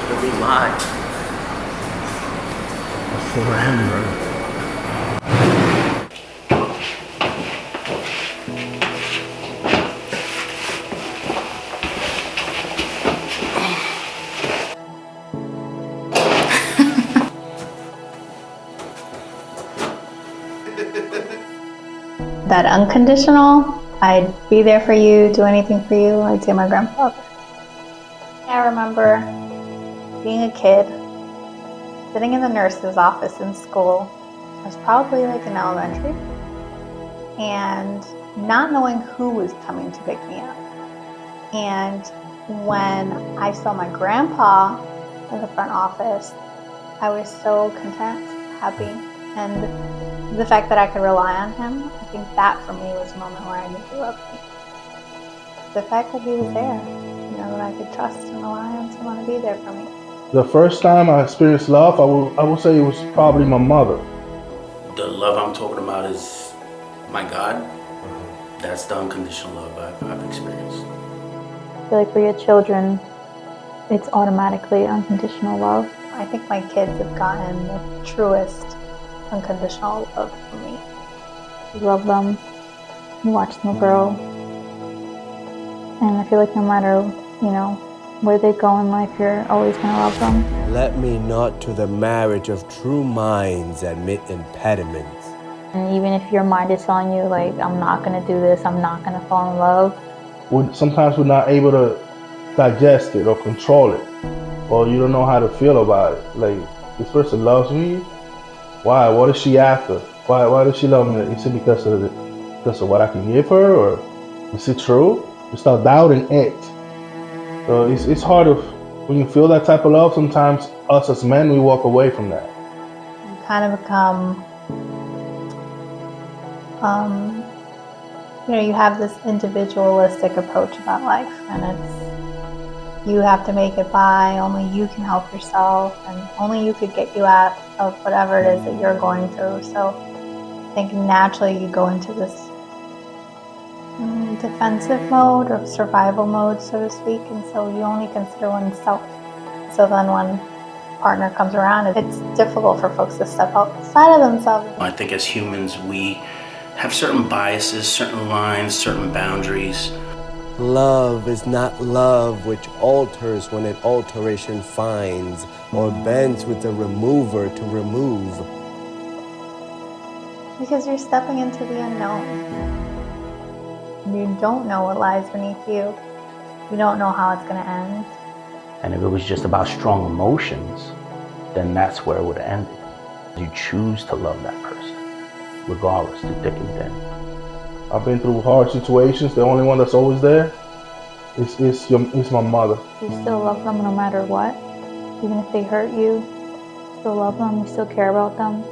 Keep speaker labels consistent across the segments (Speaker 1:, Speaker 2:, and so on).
Speaker 1: It'll be mine.
Speaker 2: Forever.
Speaker 3: That unconditional, I'd be there for you, do anything for you, I'd say my grandfather. I remember being a kid, sitting in the nurse's office in school. I was probably like in elementary, and not knowing who was coming to pick me up. And when I saw my grandpa in the front office, I was so content, happy, and the fact that I could rely on him, I think that for me was a moment where I knew he loved me. The fact that he was there, that I could trust and rely on someone to be there for me.
Speaker 2: The first time I experienced love, I will say it was probably my mother.
Speaker 1: The love I'm talking about is my God. That's the unconditional love I've experienced.
Speaker 4: I feel like for your children, it's automatically unconditional love.
Speaker 3: I think my kids have gotten the truest unconditional love from me.
Speaker 4: You love them, you watch them grow, and I feel like no matter, where they go in life, you're always going to love them.
Speaker 5: Let me not to the marriage of true minds admit impediments.
Speaker 4: And even if your mind is telling you, like, I'm not going to do this, I'm not going to fall in love.
Speaker 2: Sometimes we're not able to digest it or control it, or you don't know how to feel about it. Like, this person loves me. Why? What is she after? Why does she love me? Is it because of what I can give her, or is it true? You start doubting it. So it's hard when you feel that type of love. Sometimes us as men, we walk away from that.
Speaker 3: You kind of become, you have this individualistic approach about life, and it's you have to make it by, only you can help yourself, and only you could get you out of whatever it is that you're going through. So I think naturally you go into this defensive mode or survival mode, so to speak, and so you only consider oneself. So then when a partner comes around, it's difficult for folks to step outside of themselves.
Speaker 1: I think as humans, we have certain biases, certain lines, certain boundaries.
Speaker 5: Love is not love which alters when an alteration finds, or bends with the remover to remove.
Speaker 3: Because you're stepping into the unknown. You don't know what lies beneath you. You don't know how it's going to end.
Speaker 1: And if it was just about strong emotions, then that's where it would have ended. You choose to love that person, regardless, through thick and thin.
Speaker 2: I've been through hard situations. The only one that's always there is my mother.
Speaker 4: You still love them no matter what. Even if they hurt you, you still love them, you still care about them.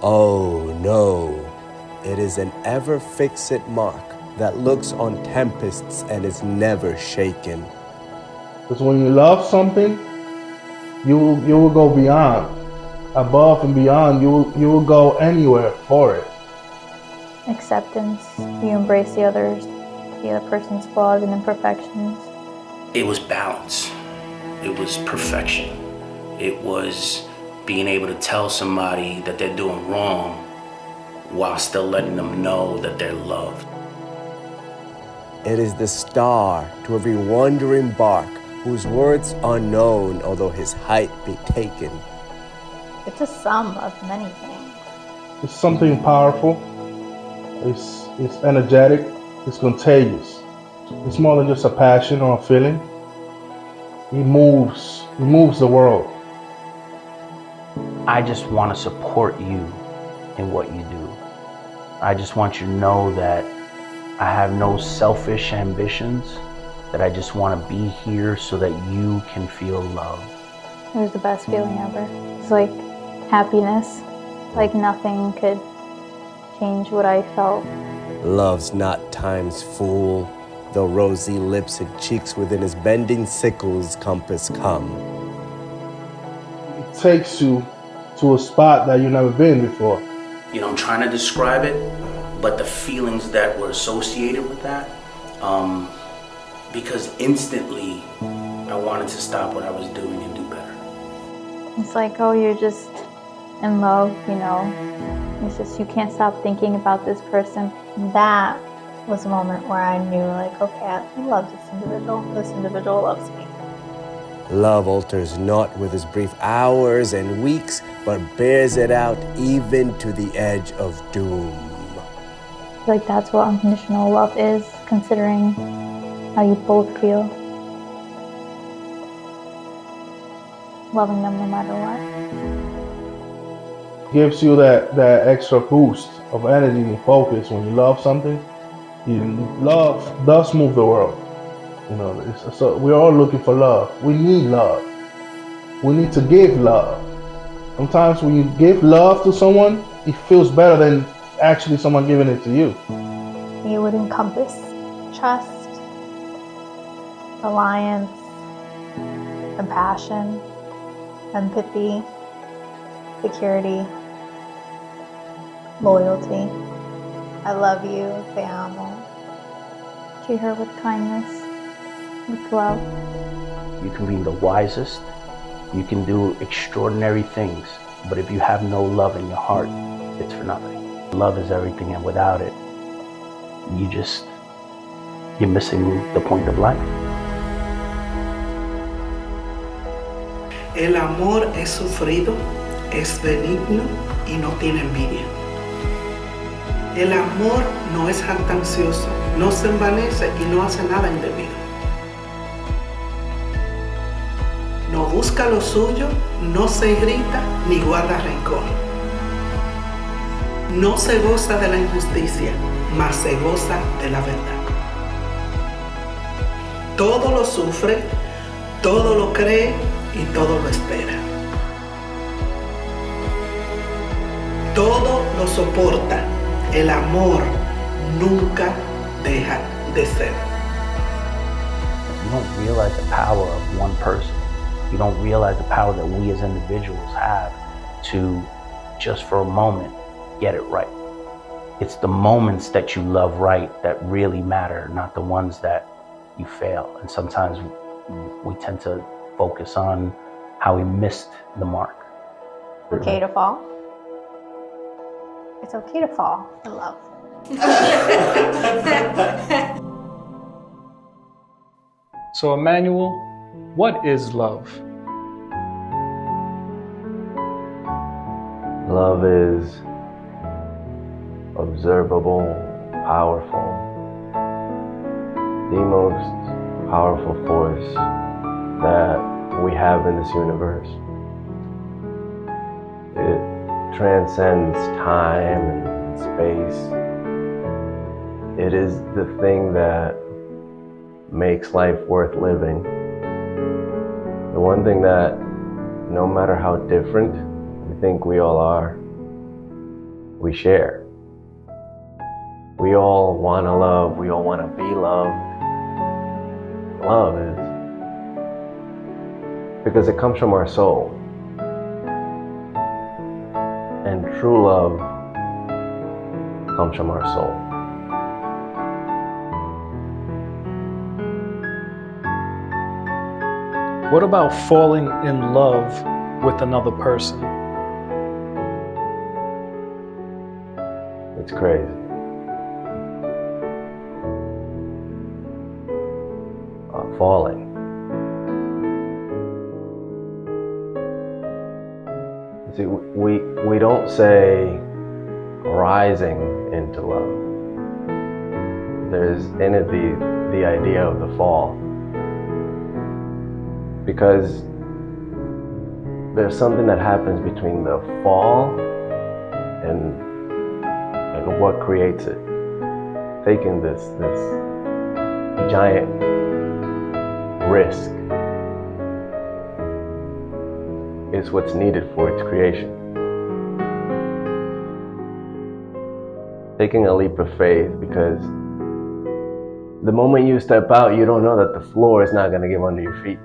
Speaker 5: Oh no, it is an ever-fixed mark that looks on tempests and is never shaken.
Speaker 2: Because when you love something, you will go beyond, above and beyond. You will go anywhere for it.
Speaker 4: Acceptance. You embrace the other person's flaws and imperfections.
Speaker 1: It was balance. It was perfection. It was being able to tell somebody that they're doing wrong while still letting them know that they're loved.
Speaker 5: It is the star to every wandering bark, whose words unknown, although his height be taken.
Speaker 3: It's a sum of many things.
Speaker 2: It's something powerful. It's energetic. It's contagious. It's more than just a passion or a feeling. It moves the world.
Speaker 1: I just want to support you in what you do. I just want you to know that I have no selfish ambitions, that I just want to be here so that you can feel love.
Speaker 4: It was the best feeling ever. It's like happiness. Like nothing could change what I felt.
Speaker 5: Love's not time's fool, though rosy lips and cheeks within his bending sickle's compass come.
Speaker 2: It takes you to a spot that you've never been before.
Speaker 1: I'm trying to describe it, but the feelings that were associated with that, because instantly I wanted to stop what I was doing and do better.
Speaker 4: It's like, oh, you're just in love, you know. It's just you can't stop thinking about this person.
Speaker 3: That was a moment where I knew, like, okay, I love this individual. This individual loves me.
Speaker 5: Love alters not with its brief hours and weeks, but bears it out even to the edge of doom.
Speaker 4: I feel like that's what unconditional love is, considering how you both feel. Loving them no matter what.
Speaker 2: Gives you that extra boost of energy and focus when you love something. Love does move the world. You know, so we're all looking for love. We need love. We need to give love. Sometimes when you give love to someone, it feels better than actually someone giving it to you.
Speaker 3: It would encompass trust, reliance, compassion, empathy, security, loyalty. I love you, te amo.
Speaker 4: Treat her with kindness, with love.
Speaker 1: You can be the wisest, you can do extraordinary things, but if you have no love in your heart, it's for nothing. Love is everything, and without it, you're missing the point of life.
Speaker 6: El amor es sufrido, es benigno y no tiene envidia. El amor no es jactancioso, no se envanece y no hace nada indebido. No busca lo suyo, no se irrita ni guarda rencor. No se goza de la injusticia, mas se goza de la verdad. Todo lo sufre, todo lo cree y todo lo espera. Todo lo soporta. El amor nunca deja de ser.
Speaker 1: You don't realize the power of one person. You don't realize the power that we as individuals have to, just for a moment, get it right. It's the moments that you love right that really matter, not the ones that you fail. And sometimes we tend to focus on how we missed the mark.
Speaker 3: Okay to fall. It's okay to fall in love.
Speaker 7: So, Emanuel, what is love?
Speaker 8: Love is observable, powerful, the most powerful force that we have in this universe. It transcends time and space. It is the thing that makes life worth living. The one thing that, no matter how different we think we all are, we share. We all want to love, we all want to be loved. Love is because it comes from our soul. And true love comes from our soul.
Speaker 7: What about falling in love with another person?
Speaker 8: It's crazy. Falling. You see, we don't say rising into love. There's in it the idea of the fall. Because there's something that happens between the fall and what creates it. Taking this giant risk is what's needed for its creation. Taking a leap of faith, because the moment you step out, you don't know that the floor is not going to give under your feet.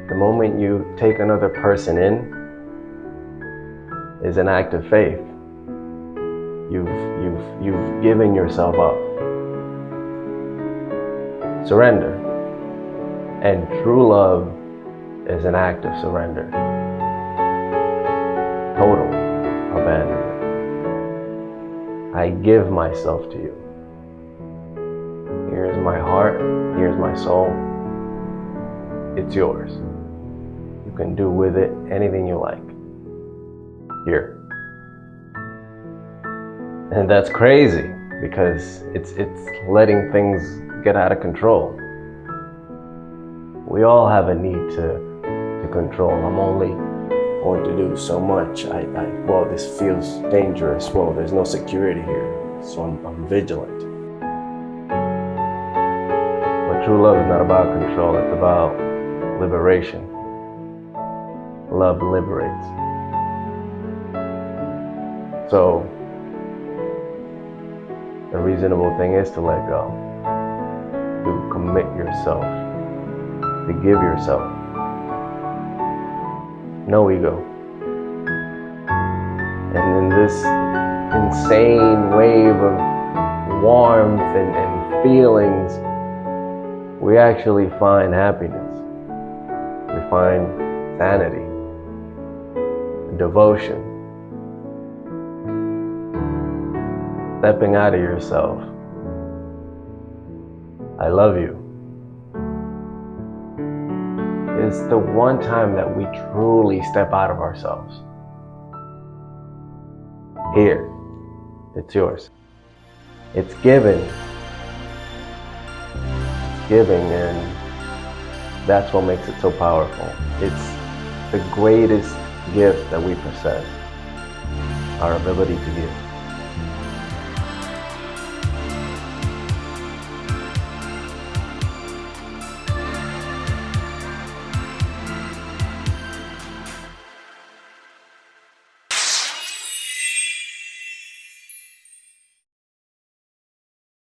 Speaker 8: The moment you take another person in is an act of faith. You've given yourself up. Surrender. And true love is an act of surrender. Total abandonment. I give myself to you. Here's my heart, here's my soul. It's yours. You can do with it anything you like. Here. And that's crazy because it's letting things get out of control. We all have a need to control. I'm only going to do so much. Well, this feels dangerous. Well, there's no security here, so I'm vigilant. But true love is not about control, it's about liberation. Love liberates. So, the reasonable thing is to let go. To commit yourself. To give yourself. No ego. And in this insane wave of warmth and feelings, we actually find happiness. We find sanity, devotion. Stepping out of yourself. I love you. It's the one time that we truly step out of ourselves. Here, it's yours. It's given. It's giving, and that's what makes it so powerful. It's the greatest gift that we possess, our ability to give.